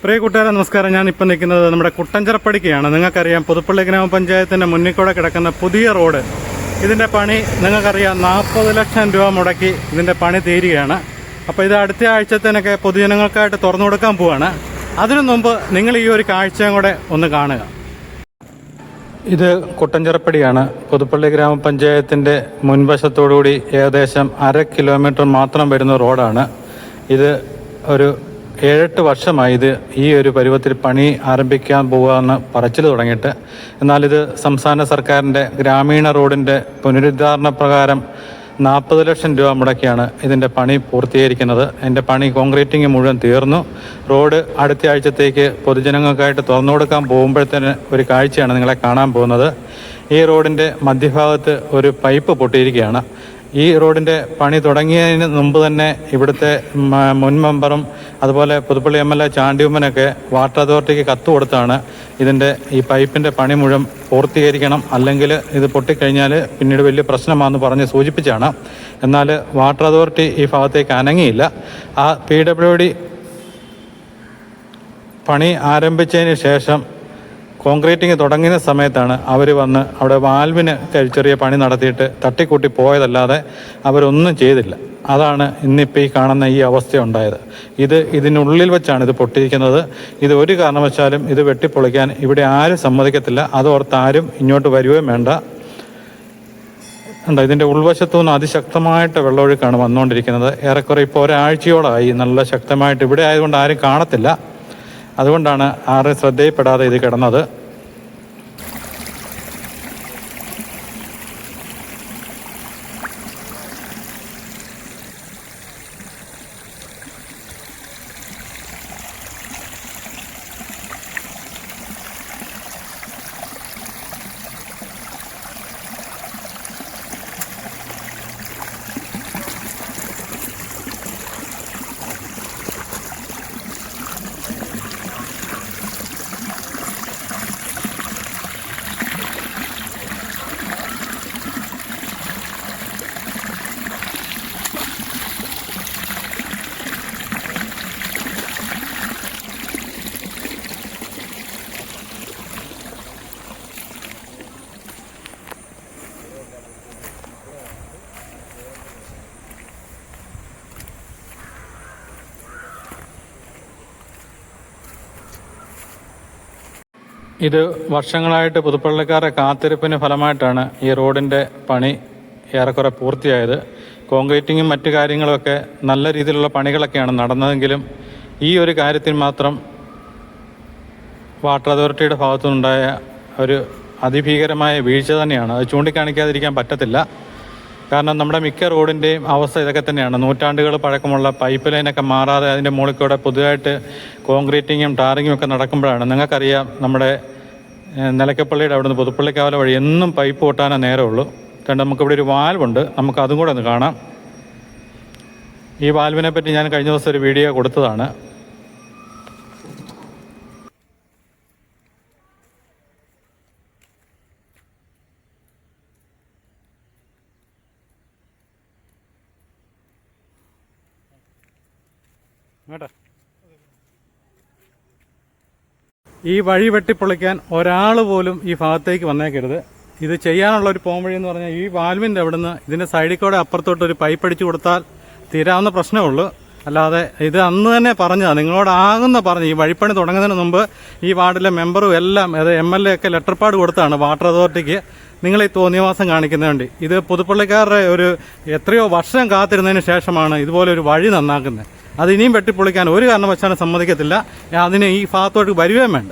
പ്രിയ കൂട്ടുകാരെ നമസ്കാരം. ഞാനിപ്പോൾ നിൽക്കുന്നത് നമ്മുടെ കുട്ടഞ്ചിറപ്പടിക്കയാണ്. നിങ്ങൾക്കറിയാം, പുതുപ്പള്ളി ഗ്രാമപഞ്ചായത്തിൻ്റെ മുന്നിൽ കൂടെ കിടക്കുന്ന പുതിയ റോഡ്, ഇതിൻ്റെ പണി നിങ്ങൾക്കറിയാം 40 ലക്ഷം രൂപ മുടക്കി ഇതിൻ്റെ പണി തീരുകയാണ്. അപ്പോൾ ഇത് അടുത്ത ആഴ്ചത്തേനൊക്കെ പൊതുജനങ്ങൾക്കായിട്ട് തുറന്നു കൊടുക്കാൻ പോവുകയാണ്. അതിനു മുമ്പ് നിങ്ങൾ ഈ ഒരു കാഴ്ചയും കൂടെ ഒന്ന് കാണുക. ഇത് കുട്ടഞ്ചിറപ്പടിയാണ്. പുതുപ്പള്ളി ഗ്രാമപഞ്ചായത്തിൻ്റെ മുൻവശത്തോടുകൂടി ഏകദേശം 1/2 കിലോമീറ്റർ മാത്രം വരുന്ന റോഡാണ്. ഇത് ഒരു 7-8 വർഷമായി ഈ ഒരു പരുവത്തിൽ പണി ആരംഭിക്കാൻ പോകുകയെന്ന് പറച്ചിൽ തുടങ്ങിയിട്ട്. എന്നാൽ ഇത് സംസ്ഥാന സർക്കാരിൻ്റെ ഗ്രാമീണ റോഡിൻ്റെ പുനരുദ്ധാരണ പ്രകാരം 40 ലക്ഷം രൂപ മുടക്കിയാണ് ഇതിൻ്റെ പണി പൂർത്തീകരിക്കുന്നത്. ഇതിൻ്റെ പണി കോൺക്രീറ്റിംഗ് മുഴുവൻ തീർന്നു. റോഡ് അടുത്ത ആഴ്ചത്തേക്ക് പൊതുജനങ്ങൾക്കായിട്ട് തുറന്നു കൊടുക്കാൻ പോകുമ്പോഴത്തേന് ഒരു കാഴ്ചയാണ് നിങ്ങളെ കാണാൻ പോകുന്നത്. ഈ റോഡിൻ്റെ മധ്യഭാഗത്ത് ഒരു പൈപ്പ് പൊട്ടിയിരിക്കുകയാണ്. ഈ റോഡിൻ്റെ പണി തുടങ്ങിയതിന് മുമ്പ് തന്നെ ഇവിടുത്തെ മുൻ മെമ്പറും അതുപോലെ പുതുപ്പള്ളി MLA ചാണ്ടിയുമ്മനൊക്കെ വാട്ടർ അതോറിറ്റിക്ക് കത്ത് കൊടുത്താണ് ഇതിൻ്റെ ഈ പൈപ്പിൻ്റെ പണി മുഴുവൻ പൂർത്തീകരിക്കണം, അല്ലെങ്കിൽ ഇത് പൊട്ടിക്കഴിഞ്ഞാൽ പിന്നീട് വലിയ പ്രശ്നമാണെന്ന് പറഞ്ഞ് സൂചിപ്പിച്ചാണ്. എന്നാൽ വാട്ടർ അതോറിറ്റി ഈ ഭാഗത്തേക്ക് അനങ്ങിയില്ല. ആ PWD പണി ആരംഭിച്ചതിന് ശേഷം കോൺക്രീറ്റിങ് തുടങ്ങുന്ന സമയത്താണ് അവർ വന്ന് അവിടെ വാൽവിന് ചെറിയ പണി നടത്തിയിട്ട് തട്ടിക്കൂട്ടി പോയതല്ലാതെ അവരൊന്നും ചെയ്തില്ല. അതാണ് ഇന്നിപ്പോൾ ഈ കാണുന്ന ഈ അവസ്ഥ ഉണ്ടായത്. ഇതിനുള്ളിൽ വെച്ചാണ് ഇത് പൊട്ടിയിരിക്കുന്നത്. ഇത് ഒരു കാരണവശാലും ഇത് വെട്ടിപ്പൊളിക്കാൻ ഇവിടെ ആരും സമ്മതിക്കത്തില്ല. അതോർത്ത് ആരും ഇങ്ങോട്ട് വരികയും വേണ്ട. ഉണ്ട്, ഇതിൻ്റെ ഉൾവശത്തു നിന്ന് അതിശക്തമായിട്ട് വെള്ളമൊഴുക്കാണ് വന്നുകൊണ്ടിരിക്കുന്നത്. ഏറെക്കുറെ ഇപ്പോൾ ഒരാഴ്ചയോളമായി നല്ല ശക്തമായിട്ട്. ഇവിടെ ആയതുകൊണ്ട് ആരും കാണത്തില്ല, അതുകൊണ്ടാണ് ആരും ശ്രദ്ധയിൽപ്പെടാതെ ഇത് കിടന്നത്. ഇത് വർഷങ്ങളായിട്ട് പുതുപ്പള്ളിക്കാരുടെ കാത്തിരിപ്പിന് ഫലമായിട്ടാണ് ഈ റോഡിൻ്റെ പണി ഏറെക്കുറെ പൂർത്തിയായത്. കോൺക്രീറ്റിങ്ങും മറ്റു കാര്യങ്ങളുമൊക്കെ നല്ല രീതിയിലുള്ള പണികളൊക്കെയാണ് നടന്നതെങ്കിലും ഈ ഒരു കാര്യത്തിൽ മാത്രം വാട്ടർ അതോറിറ്റിയുടെ ഭാഗത്തുനിന്നുണ്ടായ ഒരു അതിഭീകരമായ വീഴ്ച തന്നെയാണ്. അത് ചൂണ്ടിക്കാണിക്കാതിരിക്കാൻ പറ്റത്തില്ല. കാരണം നമ്മുടെ മിക്ക റോഡിൻ്റെയും അവസ്ഥ ഇതൊക്കെ തന്നെയാണ്. നൂറ്റാണ്ടുകൾ പഴക്കമുള്ള പൈപ്പ് ലൈനൊക്കെ മാറാതെ അതിൻ്റെ മുകളിൽ കൂടെ പുതുതായിട്ട് കോൺക്രീറ്റിങ്ങും ടാറിങ്ങും ഒക്കെ നടക്കുമ്പോഴാണ്. നിങ്ങൾക്കറിയാം, നമ്മുടെ നിലയ്ക്കപ്പള്ളിയുടെ അവിടെ നിന്ന് പുതുപ്പള്ളിക്കാവല വഴി എന്നും പൈപ്പ് പൊട്ടാനേ നേരമുള്ളൂ. കാരണം നമുക്കിവിടെ ഒരു വാൽവുണ്ട്, നമുക്ക് അതും കൂടെ ഒന്ന് കാണാം. ഈ വാൽവിനെ പറ്റി ഞാൻ കഴിഞ്ഞ ദിവസം ഒരു വീഡിയോ കൊടുത്തതാണ്. ഈ വഴി വെട്ടിപ്പൊളിക്കാൻ ഒരാൾ പോലും ഈ ഭാഗത്തേക്ക് വന്നേക്കരുത്. ഇത് ചെയ്യാനുള്ള ഒരു പോംവഴി എന്ന് പറഞ്ഞാൽ ഈ വാൽവിൻ്റെ അവിടെ നിന്ന് ഇതിൻ്റെ സൈഡിൽ കൂടെ അപ്പുറത്തോട്ട് ഒരു പൈപ്പ് അടിച്ചു കൊടുത്താൽ തീരാവുന്ന പ്രശ്നമേ ഉള്ളൂ. അല്ലാതെ ഇത് അന്ന് തന്നെ പറഞ്ഞതാണ്, നിങ്ങളോടാകുന്ന പറഞ്ഞ് ഈ വഴിപ്പണി തുടങ്ങുന്നതിന് മുമ്പ് ഈ വാർഡിലെ മെമ്പറും എല്ലാം അത് MLA ഒക്കെ ലെറ്റർ പാഡ് കൊടുത്താണ് വാട്ടർ അതോറിറ്റിക്ക്, നിങ്ങൾ ഈ തോന്നിയവാസം കാണിക്കുന്നതിന് വേണ്ടി. ഇത് പുതുപ്പള്ളിക്കാരുടെ ഒരു എത്രയോ വർഷം കാത്തിരുന്നതിന് ശേഷമാണ് ഇതുപോലെ ഒരു വഴി നന്നാക്കുന്നത്. അത് ഇനിയും വെട്ടിപ്പൊളിക്കാൻ ഒരു കാരണവശാലും സമ്മതിക്കത്തില്ല. അതിന് ഈ ഭാഗത്തോട്ട് വരികയും വേണ്ട.